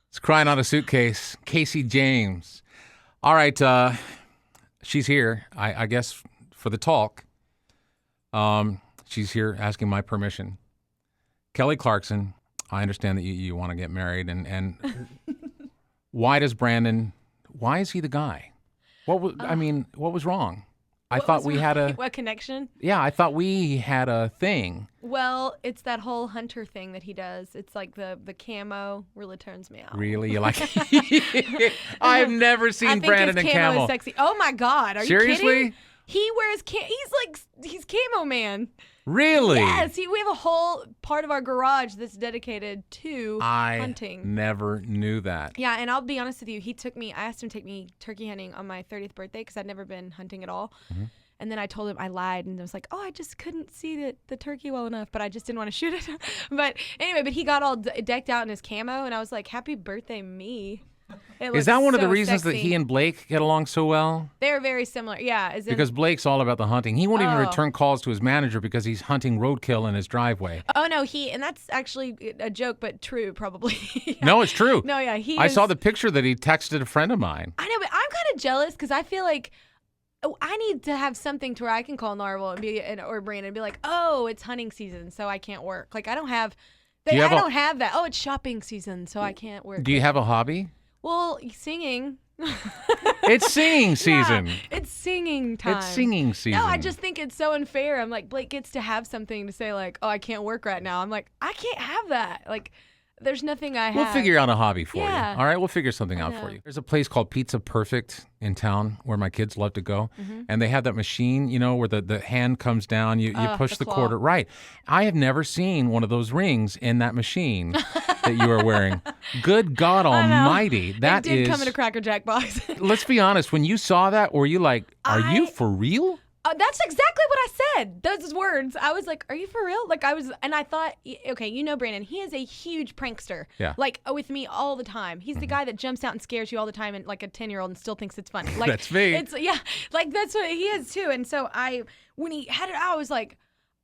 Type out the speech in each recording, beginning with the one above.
It's Crying on a Suitcase. Casey James. All right, she's here, I guess, for the talk. She's here asking my permission. Kelly Clarkson, I understand that you want to get married, and why is he the guy? What was wrong? I thought we had a... What connection? Yeah, I thought we had a thing. Well, it's that whole hunter thing that he does. It's like the camo really turns me on. Really? You like... I've never seen Brandon in camo. I think his camo is sexy. Oh my God, are Seriously? you kidding? He wears he's camo man. Really? Yes, we have a whole part of our garage that's dedicated to hunting. I never knew that. Yeah, and I'll be honest with you, I asked him to take me turkey hunting on my 30th birthday because I'd never been hunting at all. Mm-hmm. And then I told him I lied and I was like, I just couldn't see the turkey well enough, but I just didn't want to shoot it. But anyway, he got all decked out in his camo and I was like, happy birthday, me. Is that one of the reasons that he and Blake get along so well? They're very similar, yeah. Because Blake's all about the hunting. He won't even return calls to his manager because he's hunting roadkill in his driveway. Oh, no, and that's actually a joke, but true, probably. Yeah. No, it's true. No, yeah, I saw the picture that he texted a friend of mine. I know, but I'm kind of jealous because I feel like I need to have something to where I can call Narwhal or Brandon and be like, it's hunting season, so I can't work. Like, I don't have that. Oh, it's shopping season, so I can't work. Do you have a hobby? Well, singing. It's singing season. Yeah, it's singing time. It's singing season. No, I just think it's so unfair. I'm like, Blake gets to have something to say like, I can't work right now. I'm like, I can't have that. Like, there's nothing I have. We'll figure out a hobby for you. Yeah. All right, we'll figure something out for you. There's a place called Pizza Perfect in town where my kids love to go. Mm-hmm. And they have that machine, where the hand comes down, you push the quarter. Right. I have never seen one of those rings in that machine that you are wearing. Good God almighty. That it did come in a Cracker Jack box. Let's be honest. When you saw that, were you like, are you for real? That's exactly what I said. Those words. I was like, are you for real? And I thought, okay, Brandon, he is a huge prankster. Yeah. Like, with me all the time. He's the guy that jumps out and scares you all the time and like a 10-year-old and still thinks it's funny. Like, that's me. Like that's what he is too. And so when he had it out, I was like,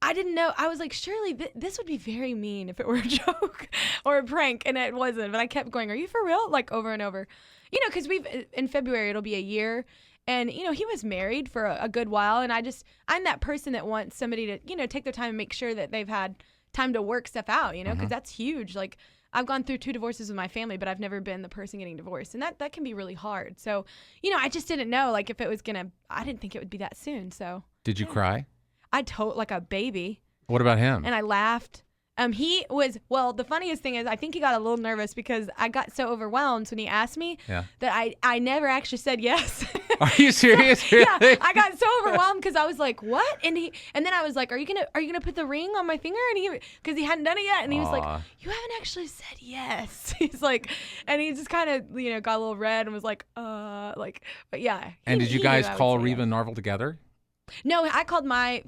I didn't know. I was like, surely this would be very mean if it were a joke or a prank. And it wasn't. But I kept going, are you for real? Like over and over. Because in February, it'll be a year. And, he was married for a good while. And I'm that person that wants somebody to, take their time and make sure that they've had time to work stuff out, because that's huge. Like, I've gone through 2 divorces with my family, but I've never been the person getting divorced. And that can be really hard. So, I just didn't know, like, if it was I didn't think it would be that soon. So. Did you cry? I told like a baby. What about him? And I laughed. The funniest thing is I think he got a little nervous because I got so overwhelmed when he asked me that I never actually said yes. Are you serious? Really? Yeah, I got so overwhelmed because I was like, what? And then I was like, are you gonna put the ring on my finger? And because he hadn't done it yet, and he was like, you haven't actually said yes. He's like, and he just kind of got a little red and was like, but yeah. And did you guys call Reba and Narvel together? No, I called my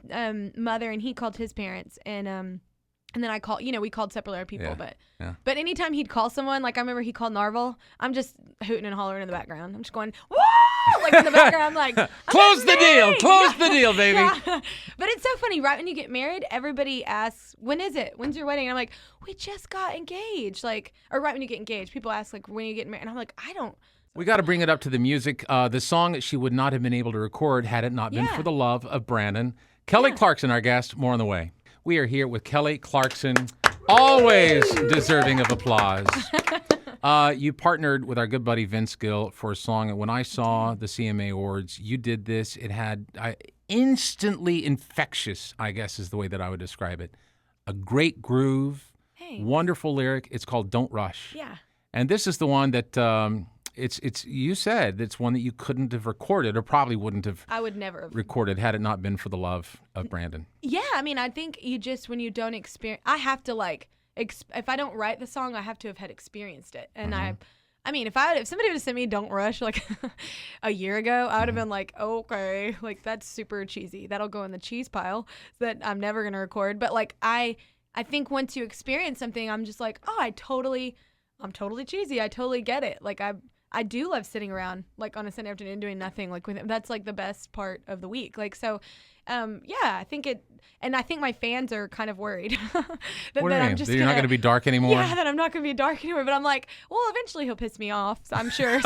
mother and he called his parents and then I called, we called separate people, but anytime he'd call someone, like I remember he called Narvel, I'm just hooting and hollering in the background. I'm just going, woo! Like in the background, I'm like, close the deal, baby. Yeah. But it's so funny, right when you get married, everybody asks, when is it? When's your wedding? And I'm like, we just got engaged. Or right when you get engaged, people ask like, when are you getting married? And I'm like, I don't. We got to bring it up to the music. The song that she would not have been able to record had it not been for the love of Brandon. Kelly Clarkson, our guest, more on the way. We are here with Kelly Clarkson, always deserving of applause. You partnered with our good buddy Vince Gill for a song, and when I saw the CMA Awards, you did this. It had instantly infectious, I guess is the way that I would describe it. A great groove, wonderful lyric. It's called Don't Rush. Yeah. And this is the one that... you said it's one that you couldn't have recorded or probably wouldn't have. I would never have recorded had it not been for the love of Brandon. Yeah, I mean, I think when you don't experience, I have to if I don't write the song, I have to have had experienced it. And I mean, if somebody would have sent me "Don't Rush" like a year ago, I would have been like, okay, like that's super cheesy. That'll go in the cheese pile that I'm never gonna record. But like I think once you experience something, I'm just like, I'm totally cheesy. I totally get it. Like I do love sitting around like on a Sunday afternoon doing nothing. Like that's like the best part of the week. Like so, I think it, and I think my fans are kind of worried that What do you I'm mean? just That you're not going to be dark anymore? Yeah, that I'm not going to be dark anymore. But I'm like, well, eventually he'll piss me off. So I'm sure.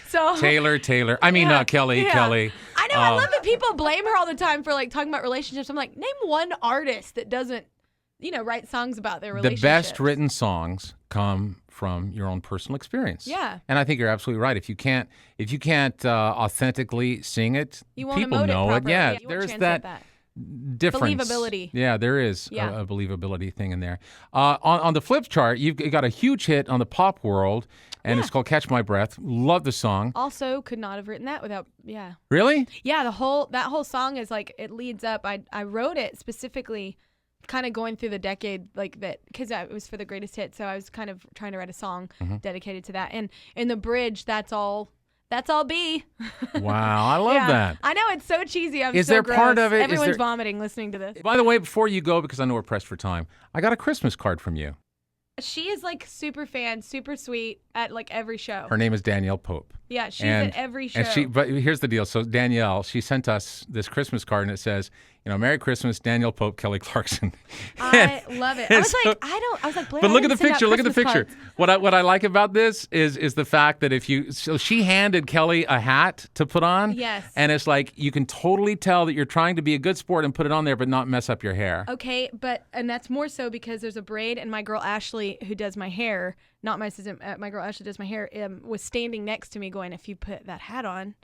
So Taylor. I mean, Kelly. I know. I love that people blame her all the time for like talking about relationships. I'm like, name one artist that doesn't, write songs about their relationships. The best written songs come from your own personal experience. Yeah. And I think you're absolutely right. If you can't authentically sing it, You won't people emote know it it. properly. Yeah, You won't there's translate that difference. Believability. Yeah, there is Yeah. a believability thing in there. On the flip chart, you've got a huge hit on the pop world, and it's called "Catch My Breath." Love the song. Also, could not have written that without, Really? Yeah, that whole song is like, it leads up. I wrote it specifically kind of going through the decade like that because it was for the greatest hit. So I was kind of trying to write a song dedicated to that. And in the bridge, that's all B. Wow, I love that. I know it's so cheesy. Is there gross. part of it? Everyone's vomiting listening to this. By the way, before you go, because I know we're pressed for time, I got a Christmas card from you. She is like super fan, super sweet at like every show. Her name is Danielle Pope. Yeah, she's at every show. But here's the deal. So Danielle, she sent us this Christmas card, and it says, Merry Christmas, Danielle Pope, Kelly Clarkson. I love it. I was like, Blair, but look at the send out picture. Look at the Christmas picture. cards. What I like about this is the fact that so she handed Kelly a hat to put on. Yes. And it's like you can totally tell that you're trying to be a good sport and put it on there, but not mess up your hair. Okay, and that's more so because there's a braid, and my girl Ashley, who does my hair, not my assistant, my girl Ashley does my hair, was standing next to me going, if you put that hat on.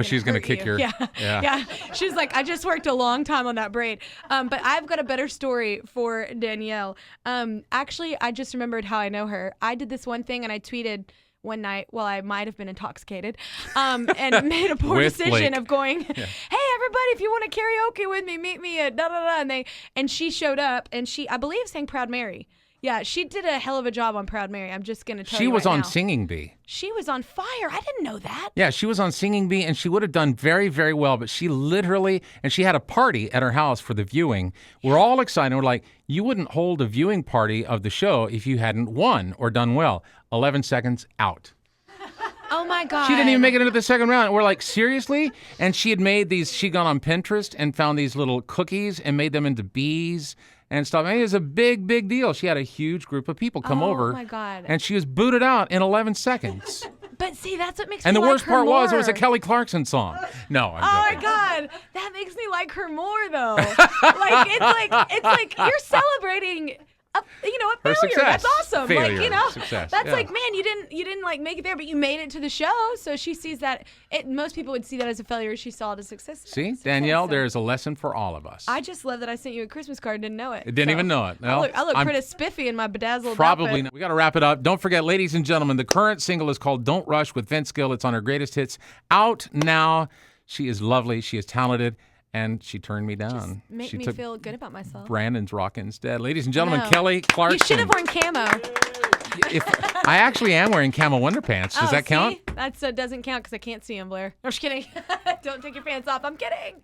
She's going to kick you. your... Yeah. She's like, I just worked a long time on that braid. But I've got a better story for Danielle. Actually, I just remembered how I know her. I did this one thing, and I tweeted one night while I might have been intoxicated and made a poor decision of going, hey, everybody, if you want to karaoke with me, meet me at da-da-da. And she showed up, and she, I believe, sang Proud Mary. Yeah, she did a hell of a job on Proud Mary. I'm just going to tell you She was right on now. Singing Bee. She was on fire. I didn't know that. Yeah, she was on Singing Bee, and she would have done very, very well, but she literally, and she had a party at her house for the viewing. We're all excited. We're like, you wouldn't hold a viewing party of the show if you hadn't won or done well. 11 seconds out. Oh, my God. She didn't even make it into the second round. And we're like, seriously? And she had made she'd gone on Pinterest and found these little cookies and made them into bees and stuff. I mean, it was a big, big deal. She had a huge group of people come over. Oh, my God. And she was booted out in 11 seconds. But see, that's what makes And me the like worst her part more. was it was a Kelly Clarkson song. No, I'm Oh my joking. God, that makes me like her more though. It's like you're celebrating a Her failure. success. That's awesome. Failure, Like, success, that's yeah. like, man, you didn't like make it there, but you made it to the show. So she sees that. Most people would see that as a failure. She saw it as success. See, Danielle, so. there's a lesson for all of us. I just love that I sent you a Christmas card. Didn't know it. Didn't even know it. Well, I look I'm pretty spiffy in my bedazzled Probably outfit. not. We got to wrap it up. Don't forget, ladies and gentlemen, the current single is called Don't Rush with Vince Gill. It's on her greatest hits. Out now. She is lovely. She is talented. And she turned me down. Make she me took feel good about myself. Brandon's rock instead. Ladies and gentlemen, No. Kelly Clarkson. You should have worn camo. I actually am wearing camo underpants. Does that count? That doesn't count because I can't see them, Blair. I'm just kidding. Don't take your pants off. I'm kidding.